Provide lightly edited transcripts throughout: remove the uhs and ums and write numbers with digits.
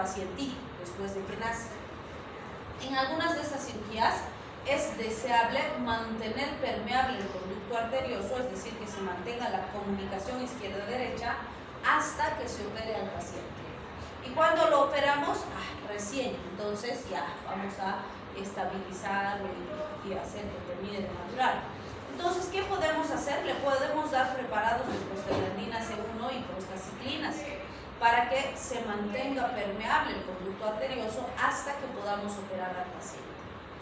pacientito después de que nace. En algunas de estas cirugías es deseable mantener permeable el conducto arterioso, es decir, que se mantenga la comunicación izquierda-derecha hasta que se opere al paciente. Y cuando lo operamos, recién, entonces ya vamos a estabilizar y hacer que termine de maturar. Entonces, ¿qué podemos hacer? Le podemos dar preparados de prostaglandina C1 y prostaciclinas para que se mantenga permeable el conducto arterioso hasta que podamos operar al paciente,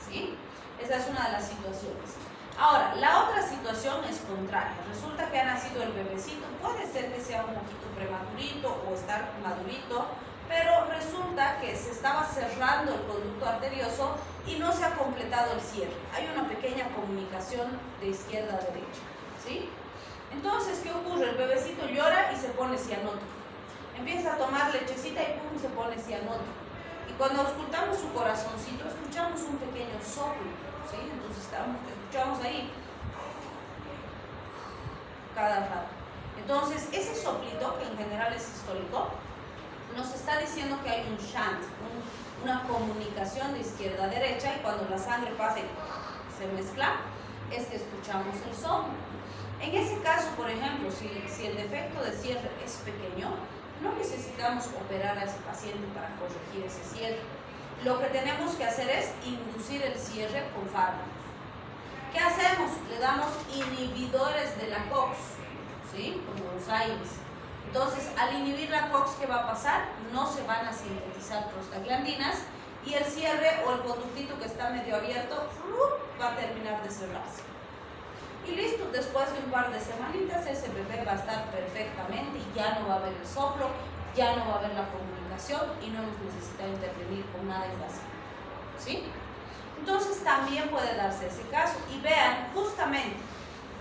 ¿sí? Esa es una de las situaciones. Ahora, la otra situación es contraria. Resulta que ha nacido el bebecito, puede ser que sea un poquito prematurito o estar madurito, pero resulta que se estaba cerrando el conducto arterioso y no se ha completado el cierre. Hay una pequeña comunicación de izquierda a derecha, ¿sí? Entonces, ¿qué ocurre? El bebecito llora y se pone cianótico. Empieza a tomar lechecita y pum, se pone cianótico. Y cuando escuchamos su corazoncito, escuchamos un pequeño soplo, ¿sí? Entonces escuchamos ahí cada rato. Entonces, ese soplito, que en general es sistólico, nos está diciendo que hay un shunt, una comunicación de izquierda a derecha, y cuando la sangre pasa y se mezcla, es que escuchamos el soplo. En ese caso, por ejemplo, si el defecto de cierre es pequeño, no necesitamos operar a ese paciente para corregir ese cierre. Lo que tenemos que hacer es inducir el cierre con fármacos. ¿Qué hacemos? Le damos inhibidores de la COX, ¿sí? Como los AINES. Entonces, al inhibir la COX, ¿qué va a pasar? No se van a sintetizar prostaglandinas y el cierre o el conductito que está medio abierto va a terminar de cerrarse. Y listo, después de un par de semanitas ese bebé va a estar perfectamente y ya no va a haber el soplo, ya no va a haber la comunicación y no hemos necesitado intervenir con nada invasivo, ¿sí? Entonces también puede darse ese caso. Y vean, justamente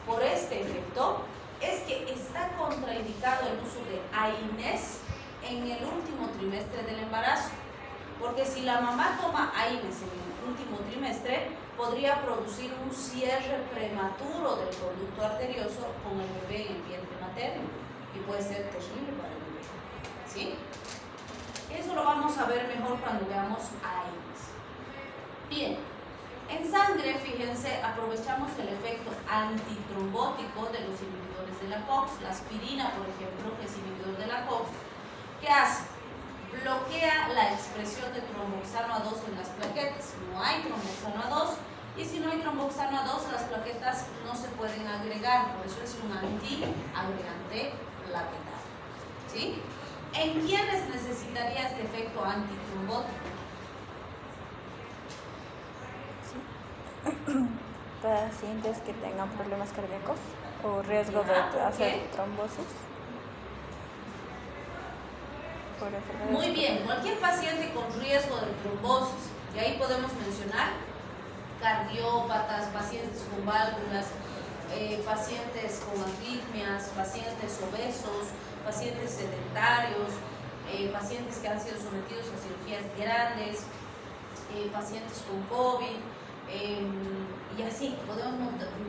por este efecto es que está contraindicado el uso de AINES en el último trimestre del embarazo, porque si la mamá toma AINES en el último trimestre, podría producir un cierre prematuro del conducto arterioso con el bebé en el vientre materno y puede ser terrible para el bebé, ¿sí? Eso lo vamos a ver mejor cuando veamos AINES. Bien, en sangre, fíjense, aprovechamos el efecto antitrombótico de los inhibidores de la COX. La aspirina, por ejemplo, que es inhibidor de la COX, ¿qué hace? Bloquea la expresión de tromboxano A2 en las plaquetas. No hay tromboxano A2 y si no hay tromboxano A2, las plaquetas no se pueden agregar, por eso es un antiagregante plaquetario, ¿sí? ¿En quiénes necesitaría este efecto antitrombótico? Pacientes que tengan problemas cardíacos o riesgo de hacer trombosis. Muy bien, cualquier paciente con riesgo de trombosis, y ahí podemos mencionar cardiópatas, pacientes con válvulas, pacientes con arritmias, pacientes obesos, pacientes sedentarios, pacientes que han sido sometidos a cirugías grandes, pacientes con COVID, y así podemos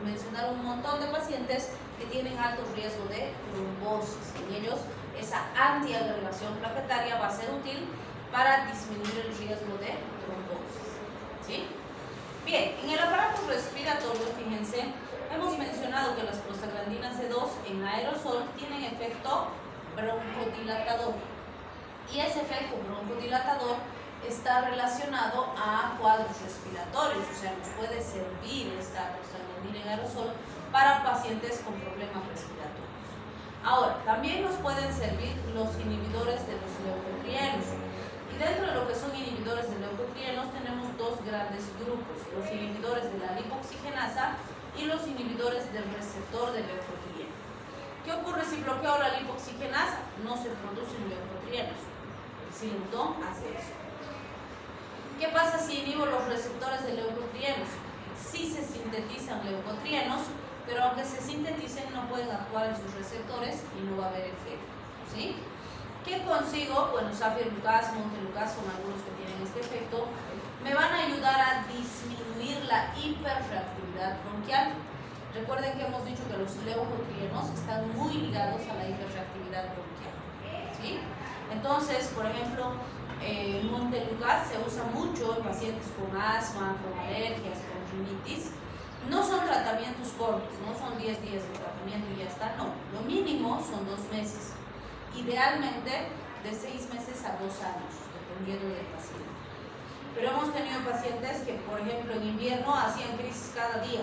mencionar un montón de pacientes que tienen alto riesgo de trombosis. En ellos esa antiagregación plaquetaria va a ser útil para disminuir el riesgo de trombosis, ¿sí? Bien, en el aparato respiratorio, fíjense, hemos mencionado que las prostaglandinas C2 en aerosol tienen efecto broncodilatador y ese efecto broncodilatador está relacionado a cuadros respiratorios, o sea, nos puede servir esta prostaglandina en aerosol para pacientes con problemas respiratorios. Ahora, también nos pueden servir los inhibidores de los leucotrienos. Y dentro de lo que son inhibidores de leucotrienos tenemos dos grandes grupos, los inhibidores de la lipoxigenasa y los inhibidores del receptor de leucotrieno. ¿Qué ocurre si bloqueo la lipoxigenasa? No se producen leucotrienos. El Silutón hace eso. ¿Qué pasa si inhibo los receptores de leucotrienos? Sí se sintetizan leucotrienos, pero aunque se sinteticen no pueden actuar en sus receptores y no va a haber efecto, ¿sí? ¿Qué consigo? Bueno, Safirlucas, Montelukast son algunos que tienen este efecto. Me van a ayudar a disminuir la hiperreactividad bronquial. Recuerden que hemos dicho que los leucotrienos están muy ligados a la hiperreactividad bronquial, ¿sí? Entonces, por ejemplo, Montelukast se usa mucho en pacientes con asma, con alergias, con rinitis. No son tratamientos cortos, no son 10 días de tratamiento y ya está, no. Lo mínimo son 2 meses. Idealmente de 6 meses a 2 años, dependiendo del paciente. Pero hemos tenido pacientes que, por ejemplo, en invierno hacían crisis cada día.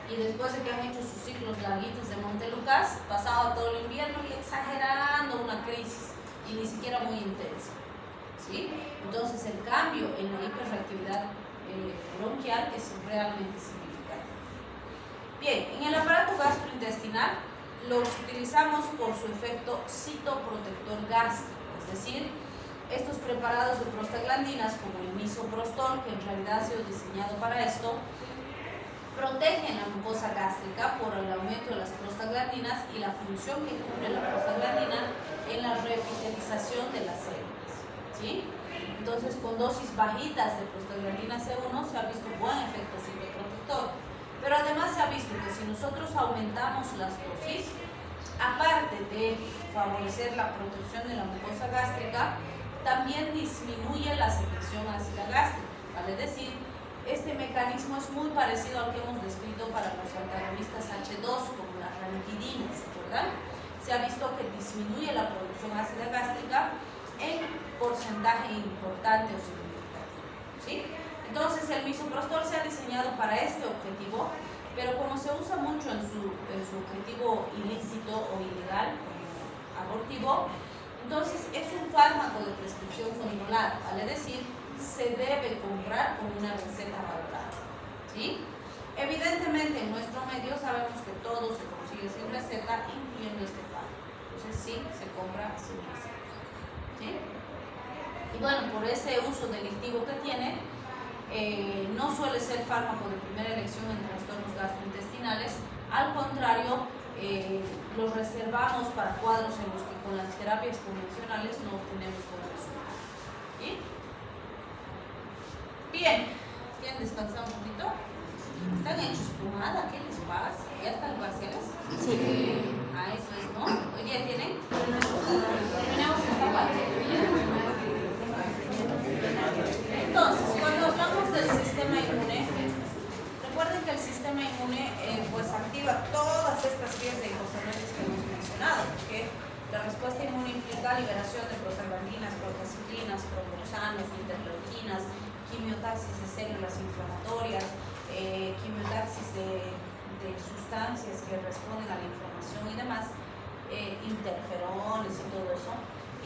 Y después de que han hecho sus ciclos larguitos de Montelukast, pasaba todo el invierno y exagerando una crisis, y ni siquiera muy intensa, ¿sí? Entonces el cambio en la hiperreactividad bronquial es realmente significativo. Bien, en el aparato gastrointestinal los utilizamos por su efecto citoprotector gástrico, es decir, estos preparados de prostaglandinas como el misoprostol, que en realidad ha sido diseñado para esto, protegen la mucosa gástrica por el aumento de las prostaglandinas y la función que cumple la prostaglandina en la revitalización de las células, ¿sí? Entonces, con dosis bajitas de prostaglandina C1 se ha visto buen efecto citoprotector, pero además se ha visto que si nosotros aumentamos las dosis, aparte de favorecer la protección de la mucosa gástrica, también disminuye la secreción ácida gástrica, vale decir, este mecanismo es muy parecido al que hemos descrito para los antagonistas H2, como la ranitidina, ¿se acuerdan? Se ha visto que disminuye la producción ácida gástrica en porcentaje importante o significativo, ¿sí? Entonces el misoprostol se ha diseñado para este objetivo, pero como se usa mucho en su objetivo ilícito o ilegal, abortivo, entonces es un fármaco de prescripción controlada, vale decir, se debe comprar con una receta valorada, ¿sí? Evidentemente en nuestro medio sabemos que todo se consigue sin receta, incluyendo este fármaco, entonces sí, se compra sin receta, ¿sí? Y bueno, por ese uso delictivo que tiene, no suele ser fármaco de primera elección en trastornos gastrointestinales, al contrario, los reservamos para cuadros en los que con las terapias convencionales no obtenemos buen resultado, ¿sí? Bien, ¿quieren descansar un poquito? ¿Están hechos pomada? ¿Qué les pasa? ¿Ya están parciales? Sí. Eso es, ¿no? ¿Hoy día tienen? Tenemos esta parte. Entonces, cuando hablamos del sistema inmune, recuerden que el sistema inmune pues activa todas estas vías de glucosaminogénesis que hemos mencionado, porque la respuesta inmune implica liberación de prostaglandinas, prostaciclinas, tromboxanos, interleuquinas, quimiotaxis de células inflamatorias, quimiotaxis de sustancias que responden a la inflamación y demás, interferones y todo eso.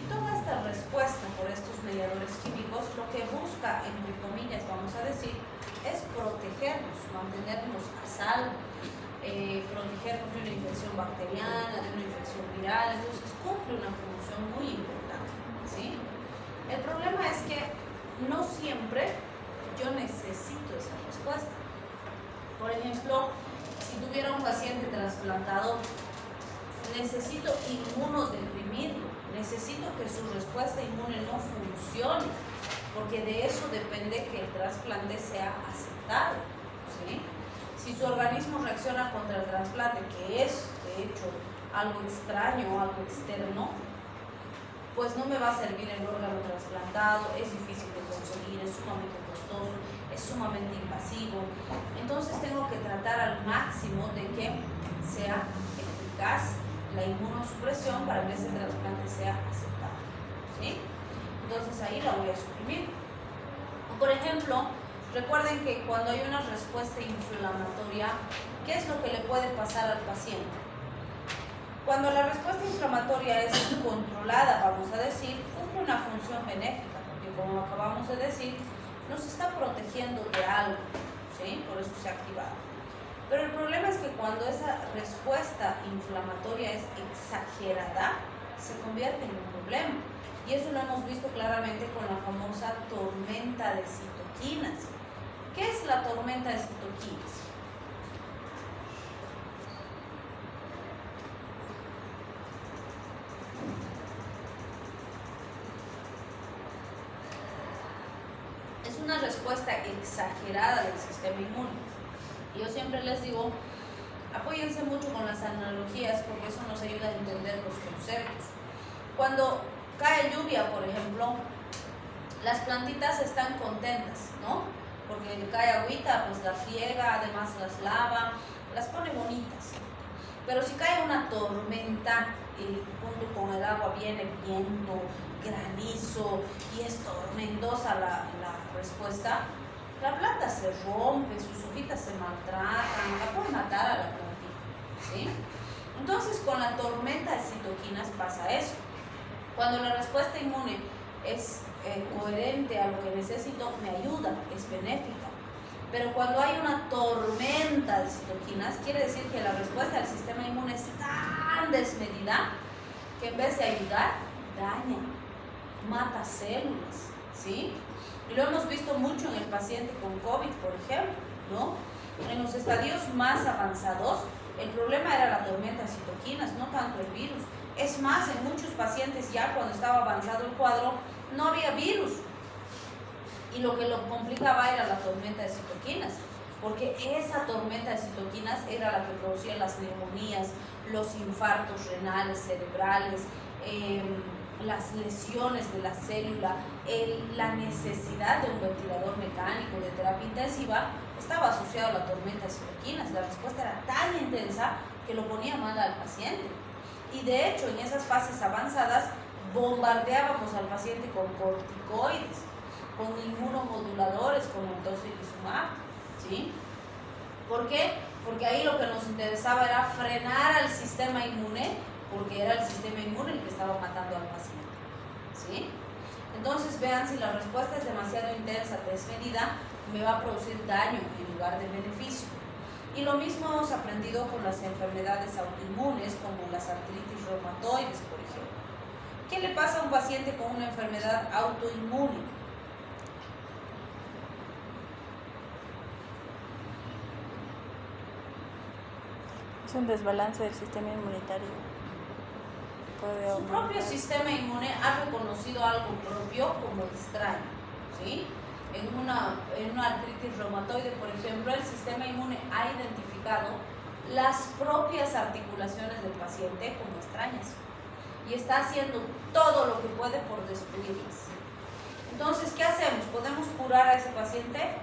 Y toda esta respuesta por estos mediadores químicos lo que busca, entre comillas, vamos a decir, es protegernos, mantenernos a salvo, protegernos de una infección bacteriana, de una infección viral. Entonces cumple una función muy importante, ¿sí? El problema es que no siempre yo necesito esa respuesta. Por ejemplo, si tuviera un paciente trasplantado, necesito inmunodeprimirlo, necesito que su respuesta inmune no funcione, porque de eso depende que el trasplante sea aceptado, ¿sí? Si su organismo reacciona contra el trasplante, que es de hecho algo extraño, algo externo, pues no me va a servir el órgano trasplantado, es difícil de conseguir, es sumamente costoso, es sumamente invasivo. Entonces tengo que tratar al máximo de que sea eficaz la inmunosupresión para que ese trasplante sea aceptado, ¿sí? Entonces ahí la voy a suprimir. Por ejemplo, recuerden que cuando hay una respuesta inflamatoria, ¿qué es lo que le puede pasar al paciente? Cuando la respuesta inflamatoria es controlada, vamos a decir, cumple una función benéfica, porque como acabamos de decir, nos está protegiendo de algo, ¿sí? Por eso se ha activado. Pero el problema es que cuando esa respuesta inflamatoria es exagerada, se convierte en un problema. Y eso lo hemos visto claramente con la famosa tormenta de citoquinas. ¿Qué es la tormenta de citoquinas? Es una respuesta exagerada del sistema inmune. Yo siempre les digo, apóyense mucho con las analogías porque eso nos ayuda a entender los conceptos. Cuando cae lluvia, por ejemplo, las plantitas están contentas, ¿no? Porque cae agüita, pues las riega, además las lava, las pone bonitas. Pero si cae una tormenta y junto con el agua viene viento, granizo y es tormentosa la respuesta, la planta se rompe, sus hojitas se maltratan, la puede matar a la plantita, ¿sí? Entonces con la tormenta de citoquinas pasa eso. Cuando la respuesta inmune es coherente a lo que necesito, me ayuda, es benéfica. Pero cuando hay una tormenta de citoquinas, quiere decir que la respuesta del sistema inmune es tan desmedida que en vez de ayudar, daña, mata células, ¿sí? Y lo hemos visto mucho en el paciente con COVID, por ejemplo, ¿no? En los estadios más avanzados, el problema era la tormenta de citoquinas, no tanto el virus. Es más, en muchos pacientes ya cuando estaba avanzado el cuadro, no había virus. Y lo que lo complicaba era la tormenta de citoquinas, porque esa tormenta de citoquinas era la que producía las neumonías, los infartos renales, cerebrales, las lesiones de la célula, la necesidad de un ventilador mecánico, de terapia intensiva, estaba asociado a la tormenta de citoquinas. La respuesta era tan intensa que lo ponía mal al paciente. Y de hecho, en esas fases avanzadas, bombardeábamos al paciente con corticoides, con inmunomoduladores como el tocilizumab, ¿sí? ¿Por qué? Porque ahí lo que nos interesaba era frenar al sistema inmune, porque era el sistema inmune el que estaba matando al paciente, ¿sí? Entonces vean, si la respuesta es demasiado intensa, desmedida, me va a producir daño en lugar de beneficio. Y lo mismo hemos aprendido con las enfermedades autoinmunes, como las artritis reumatoides, por ejemplo. ¿Qué le pasa a un paciente con una enfermedad autoinmune? Es un desbalance del sistema inmunitario. Su propio sistema inmune ha reconocido algo propio como extraño, ¿sí? En una artritis reumatoide, por ejemplo, el sistema inmune ha identificado las propias articulaciones del paciente como extrañas y está haciendo todo lo que puede por destruirlas. Entonces, ¿qué hacemos? ¿Podemos curar a ese paciente?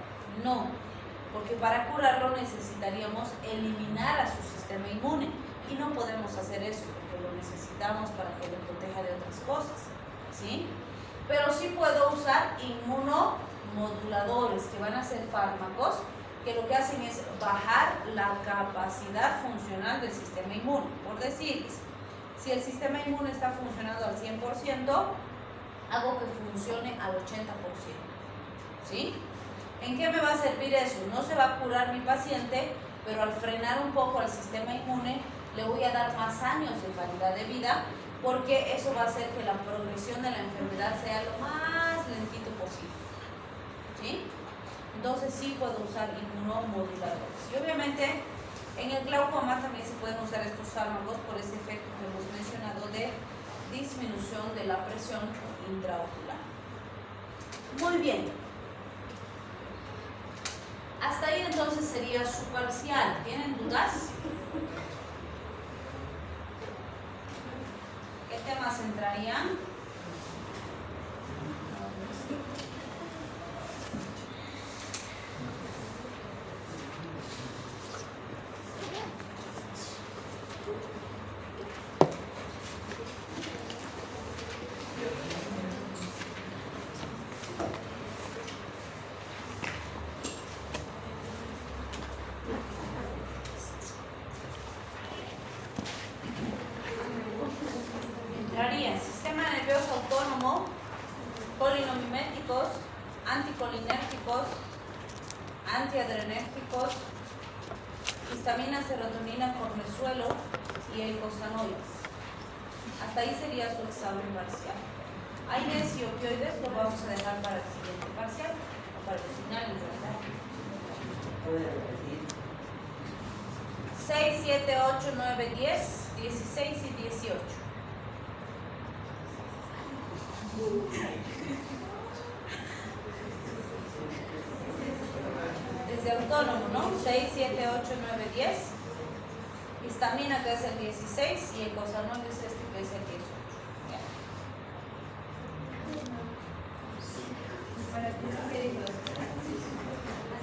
No, porque para curarlo necesitaríamos eliminar a su sistema inmune y no podemos hacer eso porque lo necesitamos para que lo proteja de otras cosas, ¿sí? Pero sí puedo usar inmunomoduladores, que van a ser fármacos que lo que hacen es bajar la capacidad funcional del sistema inmune. Por decirles, si el sistema inmune está funcionando al 100%, hago que funcione al 80%, ¿sí? ¿En qué me va a servir eso? No se va a curar mi paciente, pero al frenar un poco al sistema inmune, le voy a dar más años de calidad de vida, porque eso va a hacer que la progresión de la enfermedad sea lo más lentito posible, ¿sí? Entonces sí puedo usar inmunomoduladores. Y obviamente en el glaucoma también se pueden usar estos fármacos por ese efecto que hemos mencionado de disminución de la presión intraocular. Muy bien. Hasta ahí entonces sería su parcial. ¿Tienen dudas? ¿Qué temas entrarían? Sistema nervioso autónomo, colinomiméticos, anticolinérgicos, antiadrenérgicos, histamina, serotonina, cornezuelo y eicosanoides. Hasta ahí sería su examen parcial. AINES y opioides lo vamos a dejar para el siguiente parcial, o para el final en realidad. 6, 7, 8, 9, 10, 16 y 18. Desde autónomo, ¿no? 6, 7, 8, 9, 10. Histamina, que es el 16, y eicosanoides, que es el 18.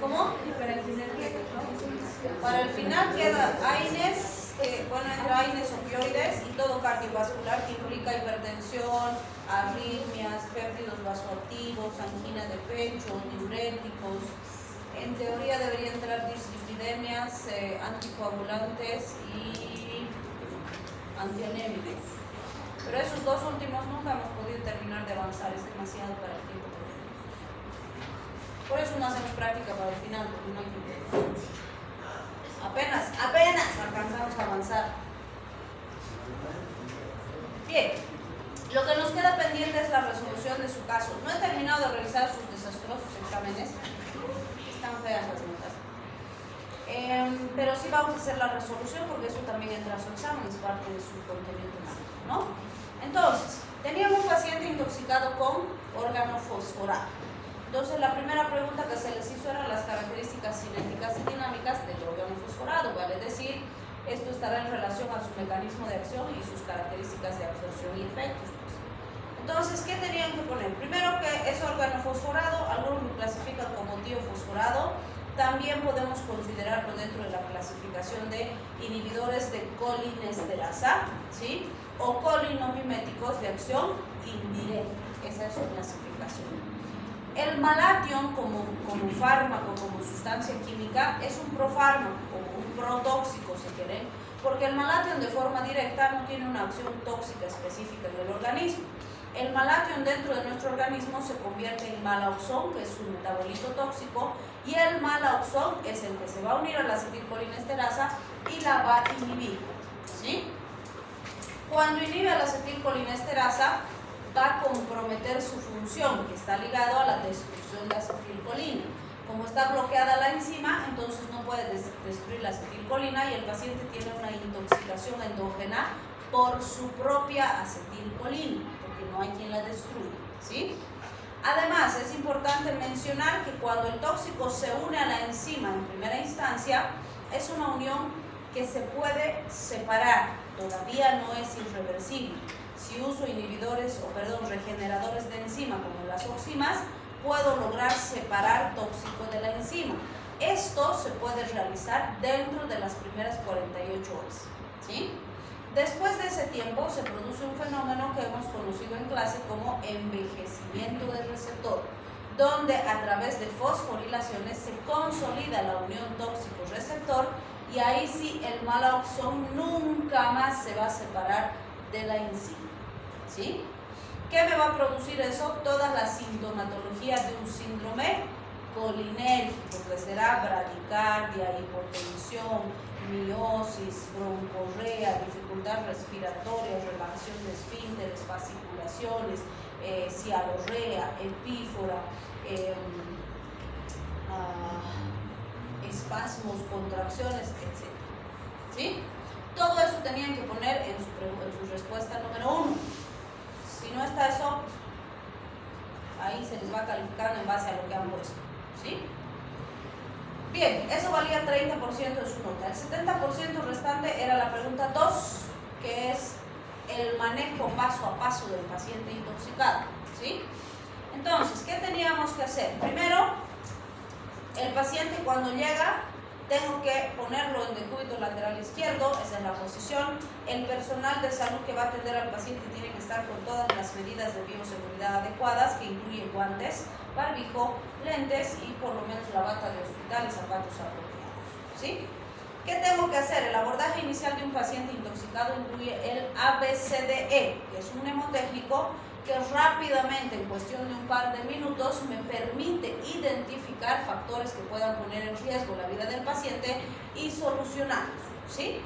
¿Cómo? Para el final queda AINES, bueno, entre AINES, opioides y todo cardiovascular que implica hipertensión, arritmias, péptidos vasoactivos, angina de pecho, diuréticos. En teoría debería entrar dislipidemias, anticoagulantes y antianémicos. Pero esos dos últimos nunca hemos podido terminar de avanzar, es demasiado para el tiempo que tenemos. Por eso no hacemos práctica para el final, porque no hay tiempo. Apenas alcanzamos a avanzar. Bien, lo que nos queda pendiente es la resolución de su caso. No he terminado de realizar sus desastrosos exámenes. Están feas las notas. Pero sí vamos a hacer la resolución porque eso también entra a su examen, es parte de su contenido temático, ¿no? Entonces, teníamos un paciente intoxicado con órgano fosforado. Entonces, la primera pregunta que se les hizo eran las características cinéticas y dinámicas del órgano fosforado, vale decir, esto estará en relación a su mecanismo de acción y sus características de absorción y efectos. Entonces, ¿qué tenían que poner? Primero que es órgano fosforado, algunos lo clasifican como tiofosforado. También podemos considerarlo dentro de la clasificación de inhibidores de colinesterasa, ¿sí? O colinomiméticos de acción indirecta. Esa es su clasificación. El malation como fármaco, como sustancia química, es un profármaco, como un protóxico, si quieren, porque el malation de forma directa no tiene una acción tóxica específica en el organismo. El malation dentro de nuestro organismo se convierte en malauxón, que es un metabolito tóxico, y el malauxón es el que se va a unir a la acetilcolinesterasa y la va a inhibir, ¿sí? Cuando inhibe a la acetilcolinesterasa, va a comprometer su función, que está ligado a la destrucción de acetilcolina. Como está bloqueada la enzima, entonces no puede destruir la acetilcolina y el paciente tiene una intoxicación endógena por su propia acetilcolina, porque no hay quien la destruya, ¿sí? Además, es importante mencionar que cuando el tóxico se une a la enzima en primera instancia, es una unión que se puede separar, todavía no es irreversible. Si uso regeneradores de enzima como las oximas, puedo lograr separar tóxico de la enzima. Esto se puede realizar dentro de las primeras 48 horas, ¿sí? Después de ese tiempo se produce un fenómeno que hemos conocido en clase como envejecimiento del receptor, donde a través de fosforilaciones se consolida la unión tóxico-receptor y ahí sí el malauxón nunca más se va a separar de la enzima, ¿sí? ¿Qué me va a producir eso? Toda la sintomatología de un síndrome colinérgico, que será bradicardia, hipotensión, miosis, broncorrea, dificultad respiratoria, relajación de esfínteres, fasciculaciones, cialorrea, epífora, espasmos, contracciones, etc. ¿Sí? Todo eso tenían que poner en su respuesta número 1. Si no está eso, pues, ahí se les va calificando en base a lo que han puesto, ¿sí? Bien, eso valía 30% de su nota. El 70% restante era la pregunta 2, que es el manejo paso a paso del paciente intoxicado, ¿sí? Entonces, ¿qué teníamos que hacer? Primero, el paciente cuando llega, tengo que ponerlo en decúbito lateral izquierdo, esa es la posición. El personal de salud que va a atender al paciente tiene que estar con todas las medidas de bioseguridad adecuadas, que incluyen guantes, barbijo, lentes y por lo menos la bata de hospital y zapatos apropiados, ¿sí? ¿Qué tengo que hacer? El abordaje inicial de un paciente intoxicado incluye el ABCDE, que es un mnemotécnico que rápidamente, en cuestión de un par de minutos, me permite identificar factores que puedan poner en riesgo la vida del paciente y solucionarlos, ¿sí?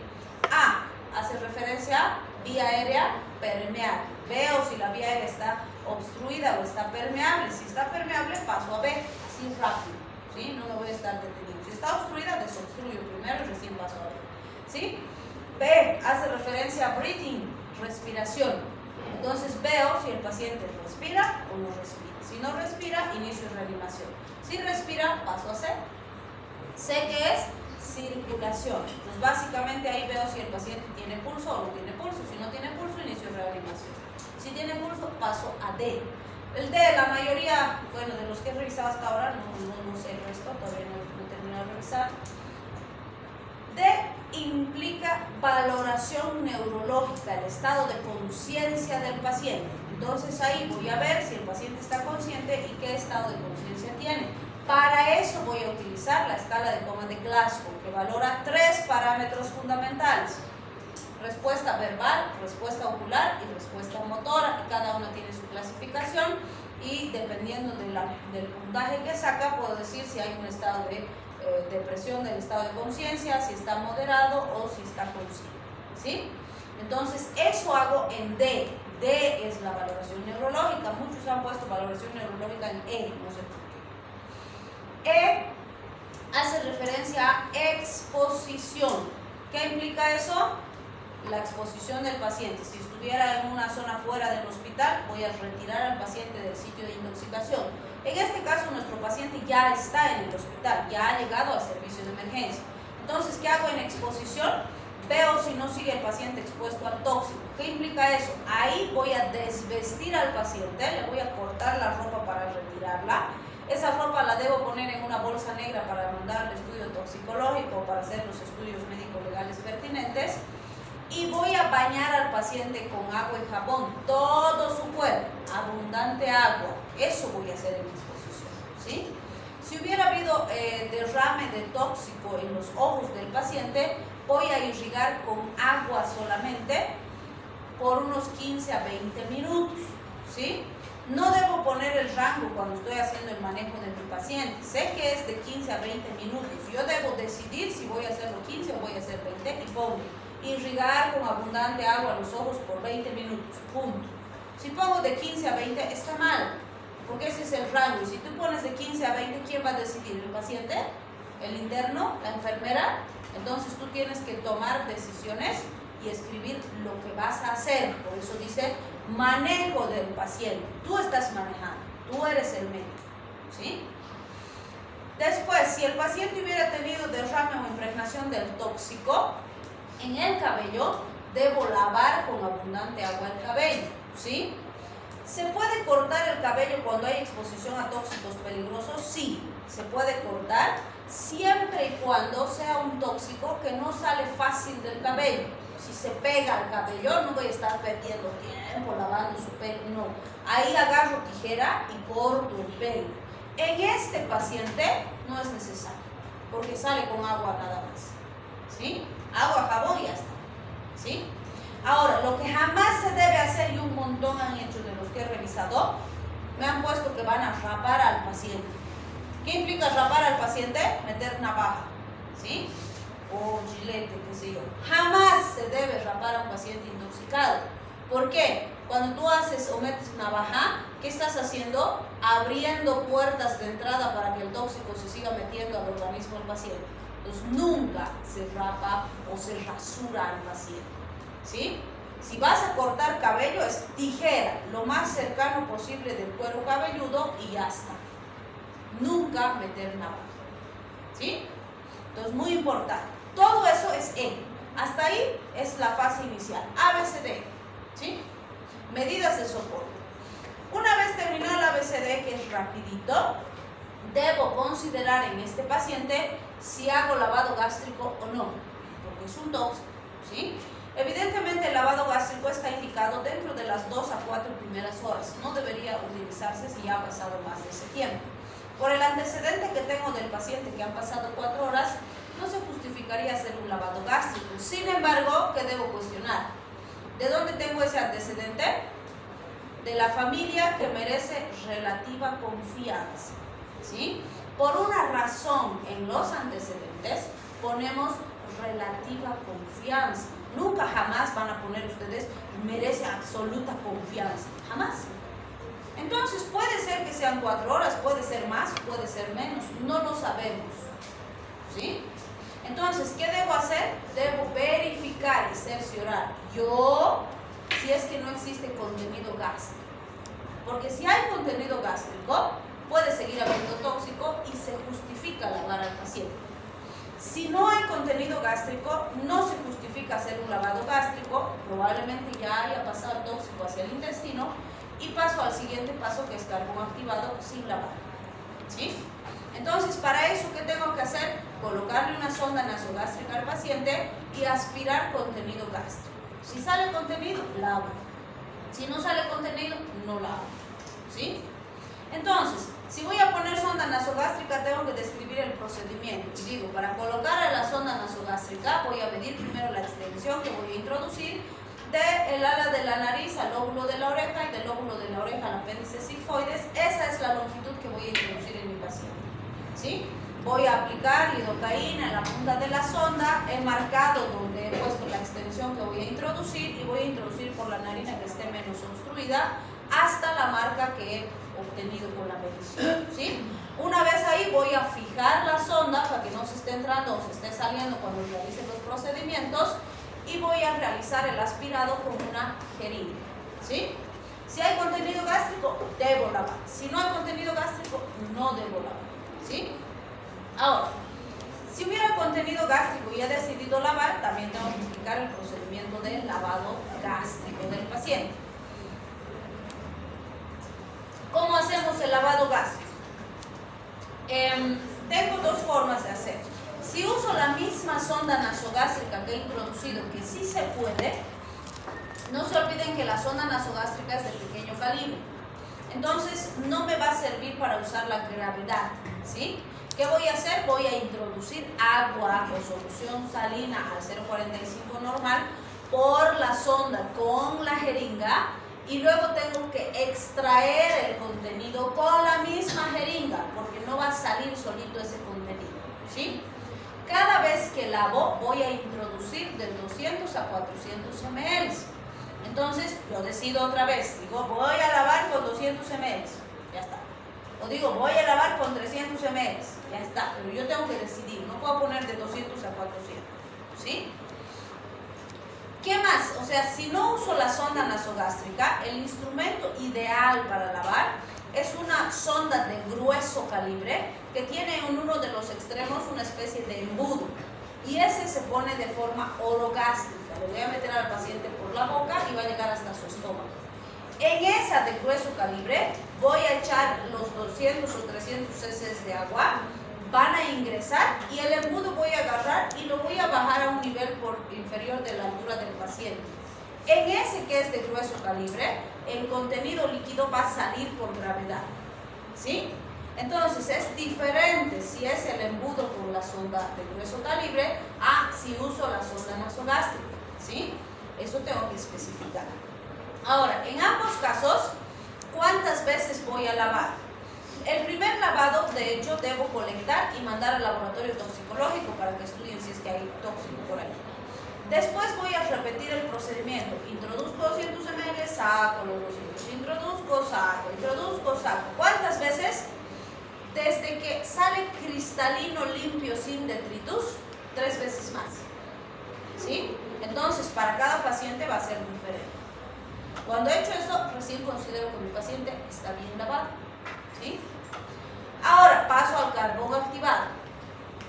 A, hace referencia a vía aérea permeable. Veo si la vía aérea está obstruida o está permeable. Si está permeable, paso a B, así rápido, ¿sí? No me voy a estar deteniendo. Si está obstruida, desobstruyo primero y recién paso a B, ¿sí? B, hace referencia a breathing, respiración. Entonces veo si el paciente respira o no respira. Si no respira, inicio reanimación. Si respira, paso a C. C, que es circulación. Entonces básicamente ahí veo si el paciente tiene pulso o no tiene pulso. Si no tiene pulso, inicio reanimación. Si tiene pulso, paso a D. El D, la mayoría, bueno, de los que he revisado hasta ahora, no sé el resto, todavía no he terminado de revisar. D implica valoración neurológica, el estado de conciencia del paciente. Entonces ahí voy a ver si el paciente está consciente y qué estado de conciencia tiene. Para eso voy a utilizar la escala de Coman de Glasgow, que valora 3 parámetros fundamentales: respuesta verbal, respuesta ocular y respuesta motora, y cada una tiene su clasificación, y dependiendo del puntaje que saca, puedo decir si hay un estado de depresión del estado de conciencia, si está moderado o si está consciente, ¿sí? Entonces, eso hago en D. D es la valoración neurológica. Muchos han puesto valoración neurológica en E, no sé por qué. E hace referencia a exposición. ¿Qué implica eso? La exposición del paciente. Si estuviera en una zona fuera del hospital, voy a retirar al paciente del sitio de intoxicación. En este caso, nuestro paciente ya está en el hospital, ya ha llegado al servicio de emergencia. Entonces, ¿qué hago en exposición? Veo si no sigue el paciente expuesto al tóxico. ¿Qué implica eso? Ahí voy a desvestir al paciente, le voy a cortar la ropa para retirarla. Esa ropa la debo poner en una bolsa negra para mandar al estudio toxicológico, para hacer los estudios médico-legales pertinentes. Y voy a bañar al paciente con agua y jabón, todo su cuerpo, abundante agua. Eso voy a hacer en exposición, ¿sí? Si hubiera habido derrame de tóxico en los ojos del paciente, voy a irrigar con agua solamente por unos 15 a 20 minutos, ¿sí? No debo poner el rango cuando estoy haciendo el manejo de mi paciente. Sé que es de 15 a 20 minutos. Yo debo decidir si voy a hacerlo 15 o voy a hacer 20 y pongo irrigar con abundante agua los ojos por 20 minutos, punto. Si pongo de 15 a 20, está mal, porque ese es el rango. Y si tú pones de 15 a 20, ¿quién va a decidir? ¿El paciente? ¿El interno? ¿La enfermera? Entonces tú tienes que tomar decisiones y escribir lo que vas a hacer. Por eso dice manejo del paciente. Tú estás manejando, tú eres el médico, ¿sí? Después, si el paciente hubiera tenido derrame o impregnación del tóxico en el cabello, debo lavar con abundante agua el cabello, ¿sí? ¿Se puede cortar el cabello cuando hay exposición a tóxicos peligrosos? Sí, se puede cortar, siempre y cuando sea un tóxico que no sale fácil del cabello. Si se pega al cabello, no voy a estar perdiendo tiempo lavando su pelo, no. Ahí agarro tijera y corto el pelo. En este paciente no es necesario, porque sale con agua nada más, ¿sí? Agua, jabón y ya está, ¿sí? Ahora, lo que jamás se debe hacer, y un montón han hecho de los que he revisado, me han puesto que van a rapar al paciente. ¿Qué implica rapar al paciente? Meter navaja, ¿sí? O chilete, qué sé yo. Jamás se debe rapar a un paciente intoxicado. ¿Por qué? Cuando tú haces o metes navaja, ¿qué estás haciendo? Abriendo puertas de entrada para que el tóxico se siga metiendo al organismo del paciente. Entonces nunca se rapa o se rasura al paciente, ¿sí? Si vas a cortar cabello, es tijera, lo más cercano posible del cuero cabelludo y ya está. Nunca meter navaja, ¿sí? Entonces, muy importante. Todo eso es E. Hasta ahí es la fase inicial. ABCD, ¿sí? Medidas de soporte. Una vez terminado el ABCD, que es rapidito, debo considerar en este paciente si hago lavado gástrico o no, porque es un tóxico, ¿sí? Evidentemente el lavado gástrico está indicado dentro de las 2 a 4 primeras horas. No debería utilizarse si ya ha pasado más de ese tiempo. Por el antecedente que tengo del paciente que han pasado 4 horas, no se justificaría hacer un lavado gástrico. Sin embargo, ¿qué debo cuestionar? ¿De dónde tengo ese antecedente? De la familia que merece relativa confianza, ¿sí? Por una razón en los antecedentes ponemos relativa confianza. Nunca jamás van a poner ustedes merece absoluta confianza, jamás. Entonces puede ser que sean 4 horas, puede ser más, puede ser menos, no lo sabemos, ¿sí? Entonces, ¿qué debo hacer? Debo verificar y cerciorar yo si es que no existe contenido gástrico. Porque si hay contenido gástrico, puede seguir habiendo tóxico y se justifica lavar al paciente. Si no hay contenido gástrico, no se justifica hacer un lavado gástrico, probablemente ya haya pasado el tóxico hacia el intestino y paso al siguiente paso, que es carbón activado sin lavar, ¿sí? Entonces, para eso, ¿qué tengo que hacer? Colocarle una sonda nasogástrica al paciente y aspirar contenido gástrico. Si sale contenido, la abro. Si no sale contenido, no la abro, ¿sí? Entonces, si voy a poner sonda nasogástrica, tengo que describir el procedimiento. Y digo, para colocar a la sonda nasogástrica, voy a medir primero la extensión que voy a introducir del ala de la nariz al lóbulo de la oreja y del lóbulo de la oreja al apéndice sigmoides. Esa es la longitud que voy a introducir en mi paciente, ¿sí? Voy a aplicar lidocaína en la punta de la sonda, he marcado donde he puesto la extensión que voy a introducir y voy a introducir por la narina que esté menos obstruida hasta la marca que he obtenido con la medición, ¿sí? Una vez ahí voy a fijar la sonda para que no se esté entrando o se esté saliendo cuando realice los procedimientos y voy a realizar el aspirado con una jeringa, ¿sí? Si hay contenido gástrico, debo lavar. Si no hay contenido gástrico, no debo lavar, ¿sí? Ahora, si hubiera contenido gástrico y he decidido lavar, también tengo que explicar el procedimiento del lavado gástrico del paciente. ¿Cómo hacemos el lavado gástrico? Tengo dos formas de hacer. Si uso la misma sonda nasogástrica que he introducido, que sí se puede, no se olviden que la sonda nasogástrica es de pequeño calibre. Entonces, no me va a servir para usar la gravedad, ¿sí? ¿Qué voy a hacer? Voy a introducir agua o solución salina al 0,45 normal por la sonda con la jeringa y luego tengo que extraer el contenido con la misma jeringa porque no va a salir solito ese contenido, ¿sí? Cada vez que lavo voy a introducir de 200 a 400 ml. Entonces yo decido otra vez, digo voy a lavar con 200 ml, ya está. O digo voy a lavar con 300 ml, ya está. Pero yo tengo que decidir, no puedo poner de 200 a 400, ¿sí? ¿Qué más? O sea, si no uso la sonda nasogástrica, el instrumento ideal para lavar es una sonda de grueso calibre que tiene en uno de los extremos una especie de embudo y ese se pone de forma orogástrica. Le voy a meter al paciente por la boca y va a llegar hasta su estómago. En esa de grueso calibre voy a echar los 200 o 300 cc de agua, van a ingresar y el embudo voy a agarrar y lo voy a bajar a un nivel por inferior de la altura del paciente. En ese que es de grueso calibre, el contenido líquido va a salir por gravedad, ¿sí? Entonces es diferente si es el embudo con la sonda de grueso calibre a si uso la sonda nasogástrica, ¿sí? Eso tengo que especificar. Ahora, en ambos casos, ¿cuántas veces voy a lavar? El primer lavado, de hecho, debo colectar y mandar al laboratorio toxicológico para que estudien si es que hay tóxico por ahí. Después voy a repetir el procedimiento. Introduzco 200 ml, saco los 200, introduzco, saco. ¿Cuántas veces? Desde que sale cristalino limpio sin detritus, 3 veces más, ¿sí? Entonces, para cada paciente va a ser diferente. Cuando he hecho eso, recién considero que mi paciente está bien lavado, ¿sí? Ahora paso al carbón activado.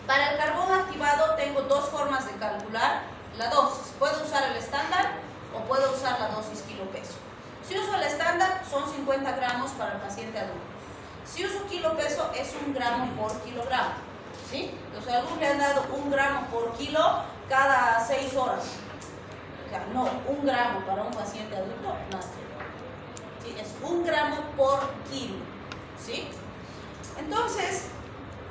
Para el carbón activado tengo dos formas de calcular la dosis. Puedo usar el estándar o puedo usar la dosis kilo peso. Si uso el estándar son 50 gramos para el paciente adulto. Si uso kilo peso es 1 gramo por kilogramo, ¿sí? O sea, algunos le han dado 1 gramo por kilo cada 6 horas. O sea, no, 1 gramo para un paciente adulto, no. ¿Sí? Es 1 gramo por kilo, ¿sí? Entonces,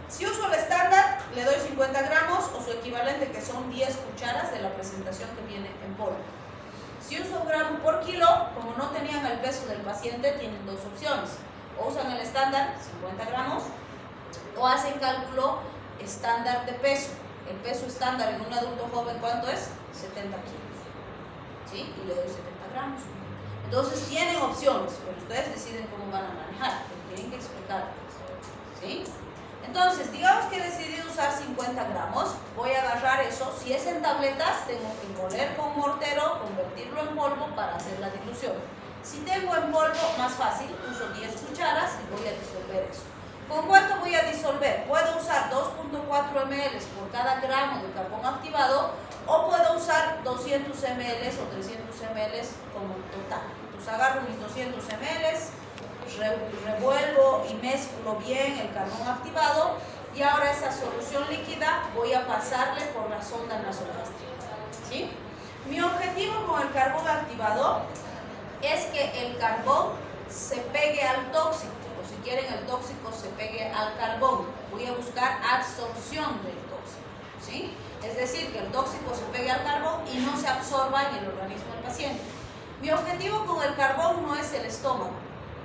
si uso el estándar, le doy 50 gramos o su equivalente, que son 10 cucharas de la presentación que viene en polvo. Si uso 1 gramo por kilo, como no tenían el peso del paciente, tienen dos opciones. O usan el estándar, 50 gramos, o hacen cálculo estándar de peso. El peso estándar en un adulto joven, ¿cuánto es? 70 kilos, ¿sí? Y le doy 70 gramos. Entonces tienen opciones, pero ustedes deciden cómo van a manejar, pero tienen que explicar, ¿sí? Entonces, digamos que he decidido usar 50 gramos, voy a agarrar eso, si es en tabletas, tengo que moler con mortero, convertirlo en polvo para hacer la dilución. Si tengo en polvo, más fácil, uso 10 cucharas y voy a disolver eso. ¿Con cuánto voy a disolver? Puedo usar 2.4 ml por cada gramo de carbón activado o puedo usar 200 ml o 300 ml como total. Entonces agarro mis 200 ml, revuelvo y mezclo bien el carbón activado y ahora esa solución líquida voy a pasarle por la sonda nasogástrica, ¿sí? Mi objetivo con el carbón activado es que el carbón se pegue al tóxico, o si quieren el tóxico se pegue al carbón. Voy a buscar absorción del tóxico, ¿sí? Es decir, que el tóxico se pegue al carbón y no se absorba en el organismo del paciente. Mi objetivo con el carbón no es el estómago,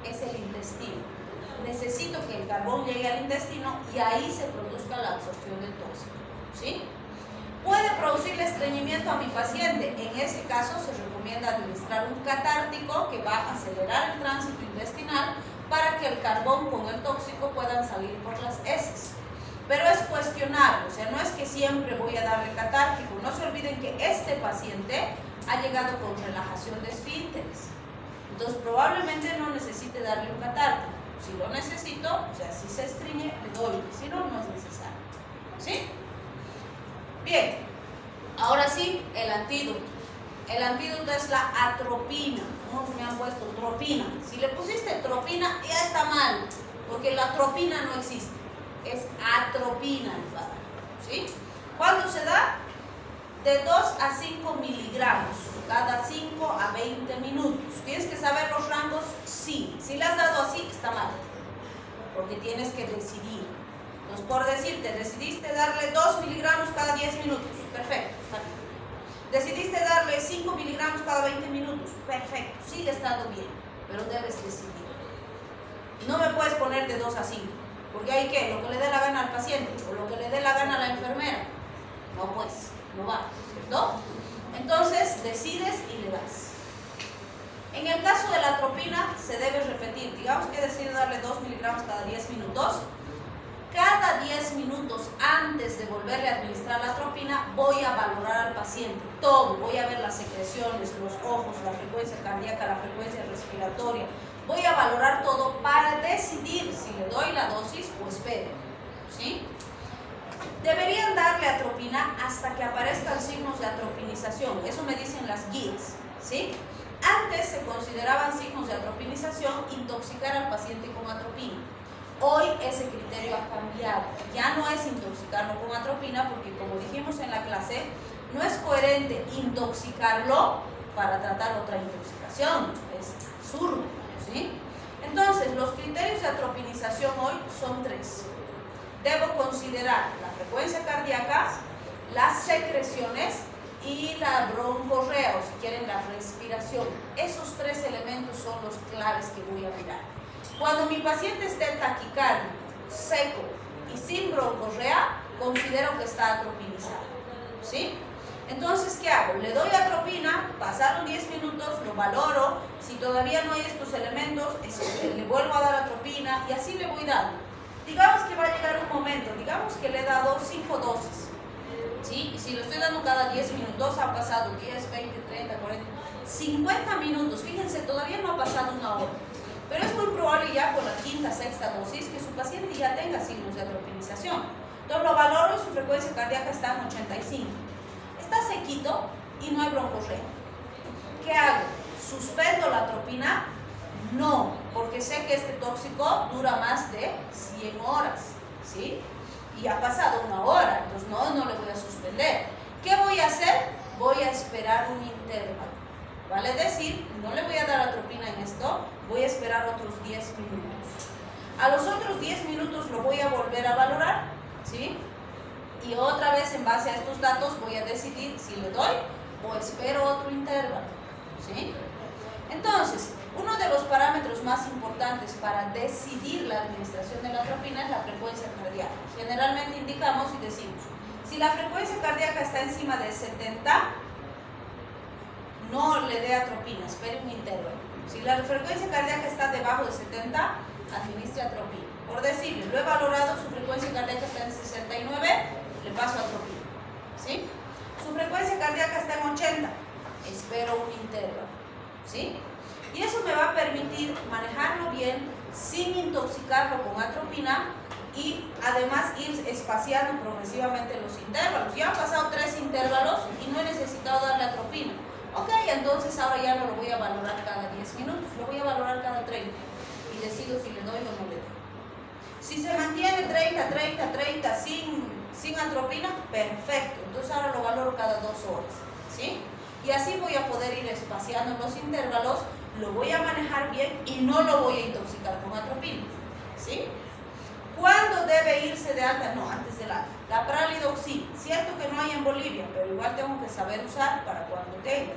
es el intestino. Necesito que el carbón llegue al intestino y ahí se produzca la absorción del tóxico, ¿sí? Puede producirle estreñimiento a mi paciente. En ese caso se recomienda administrar un catártico que va a acelerar el tránsito intestinal para que el carbón con el tóxico puedan salir por las heces. Pero es cuestionable, o sea, no es que siempre voy a darle catártico. No se olviden que este paciente ha llegado con relajación de esfínteres. Entonces probablemente no necesite darle un catártico. Si lo necesito, o sea, si se estreñe, le doy. Si no, no es necesario. ¿Sí? Bien, ahora sí, el antídoto. El antídoto es la atropina. Unos me han puesto tropina. Si le pusiste tropina, ya está mal, porque la tropina no existe. Es atropina, ¿sí? ¿Cuándo se da? De 2 a 5 miligramos, cada 5 a 20 minutos. ¿Tienes que saber los rangos? Sí. Si le has dado así, está mal, porque tienes que decidir. Entonces, por decirte, decidiste darle 2 miligramos cada 10 minutos. Perfecto, está bien. Decidiste darle 5 miligramos cada 20 minutos. Perfecto, sigue estando bien, pero debes decidir. Y no me puedes poner de 2 a 5, porque hay que, lo que le dé la gana al paciente o lo que le dé la gana a la enfermera. No, pues, no va, ¿cierto? Entonces, decides y le das. En el caso de la atropina, se debe repetir. Digamos que decido darle 2 miligramos cada 10 minutos. Cada 10 minutos antes de volverle a administrar la atropina, voy a valorar al paciente. Todo, voy a ver las secreciones, los ojos, la frecuencia cardíaca, la frecuencia respiratoria. Voy a valorar todo para decidir si le doy la dosis o espero, ¿sí? Deberían darle atropina hasta que aparezcan signos de atropinización. Eso me dicen las guías, ¿sí? Antes se consideraban signos de atropinización intoxicar al paciente con atropina. Hoy ese criterio ha cambiado. Ya no es intoxicarlo con atropina porque, como dijimos en la clase, no es coherente intoxicarlo para tratar otra intoxicación. Es absurdo, ¿sí? Entonces, los criterios de atropinización hoy son 3. Debo considerar la frecuencia cardíaca, las secreciones y la broncorrea, o si quieren, la respiración. Esos 3 elementos son los claves que voy a mirar. Cuando mi paciente esté taquicárdico, seco y sin broncorrea, considero que está atropinizado, ¿sí? Entonces, ¿qué hago? Le doy atropina, pasaron 10 minutos, lo valoro. Si todavía no hay estos elementos, le vuelvo a dar atropina y así le voy dando. Digamos que va a llegar un momento, digamos que le he dado 5 dosis, ¿sí? Y si lo estoy dando cada 10 minutos, han pasado 10, 20, 30, 40, 50 minutos. Fíjense, todavía no ha pasado una hora. Pero es muy probable ya con la 5ª, 6ª dosis que su paciente ya tenga signos de atropinización. Entonces lo valoro y su frecuencia cardíaca está en 85. Está sequito y no hay broncorrea. ¿Qué hago? ¿Suspendo la atropina? No, porque sé que este tóxico dura más de 100 horas, ¿sí? Y ha pasado una hora, entonces no le voy a suspender. ¿Qué voy a hacer? Voy a esperar un intervalo. Vale decir, no le voy a dar atropina en esto, voy a esperar otros 10 minutos. A los otros 10 minutos lo voy a volver a valorar, ¿sí? Y otra vez en base a estos datos voy a decidir si le doy o espero otro intervalo, ¿sí? Entonces, uno de los parámetros más importantes para decidir la administración de la atropina es la frecuencia cardíaca. Generalmente indicamos y decimos, si la frecuencia cardíaca está encima de 70, no le dé atropina, espere un intervalo. Si la frecuencia cardíaca está debajo de 70, administre atropina. Por decirle, lo he valorado, su frecuencia cardíaca está en 69, le paso atropina, ¿sí? Su frecuencia cardíaca está en 80, espero un intervalo, ¿sí? Y eso me va a permitir manejarlo bien sin intoxicarlo con atropina y además ir espaciando progresivamente los intervalos. Ya han pasado 3 intervalos y no he necesitado darle atropina. Ok, entonces ahora ya no lo voy a valorar cada 10 minutos, lo voy a valorar cada 30. Y decido si le doy o no le doy. Si se mantiene 30, 30, 30 sin atropina, perfecto. Entonces ahora lo valoro cada 2 horas, ¿sí? Y así voy a poder ir espaciando los intervalos, lo voy a manejar bien y no lo voy a intoxicar con atropina, ¿sí? ¿Cuándo debe irse de alta? No, antes de la pralidoxina. Cierto que no hay en Bolivia, pero igual tengo que saber usar para cuando tenga.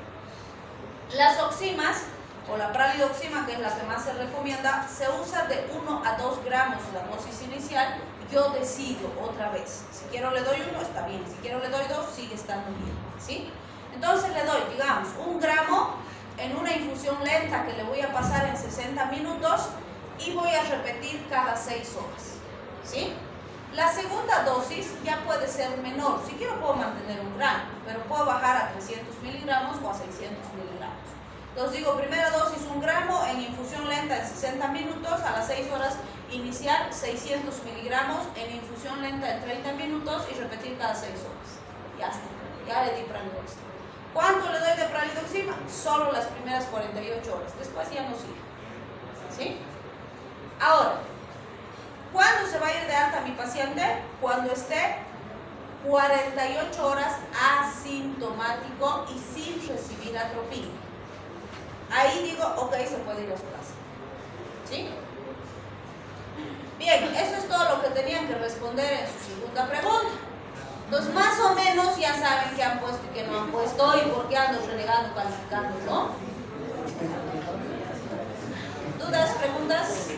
Las oximas, o la pralidoxima, que es la que más se recomienda, se usa de 1 a 2 gramos la dosis inicial. Yo decido otra vez. Si quiero le doy 1, está bien. Si quiero le doy 2, sigue estando bien, ¿sí? Entonces le doy, digamos, 1 gramo en una infusión lenta que le voy a pasar en 60 minutos y voy a repetir cada 6 horas, ¿sí? La segunda dosis ya puede ser menor. Si quiero puedo mantener 1 gramo, pero puedo bajar a 300 miligramos o a 600 miligramos. Entonces digo, primera dosis 1 gramo en infusión lenta en 60 minutos, a las 6 horas iniciar 600 miligramos en infusión lenta en 30 minutos y repetir cada 6 horas. Ya está, ya le di pralidoxima. ¿Cuánto le doy de pralidoxima? Solo las primeras 48 horas, después ya no sigue, ¿sí? Ahora, ¿cuándo se va a ir de alta mi paciente? Cuando esté 48 horas asintomático y sin recibir atropina. Ahí digo, ok, se puede ir a su casa, ¿sí? Bien, eso es todo lo que tenían que responder en su segunda pregunta. Entonces, más o menos ya saben qué han puesto y qué no han puesto y por qué ando renegando, calificando, ¿no? ¿Dudas, preguntas?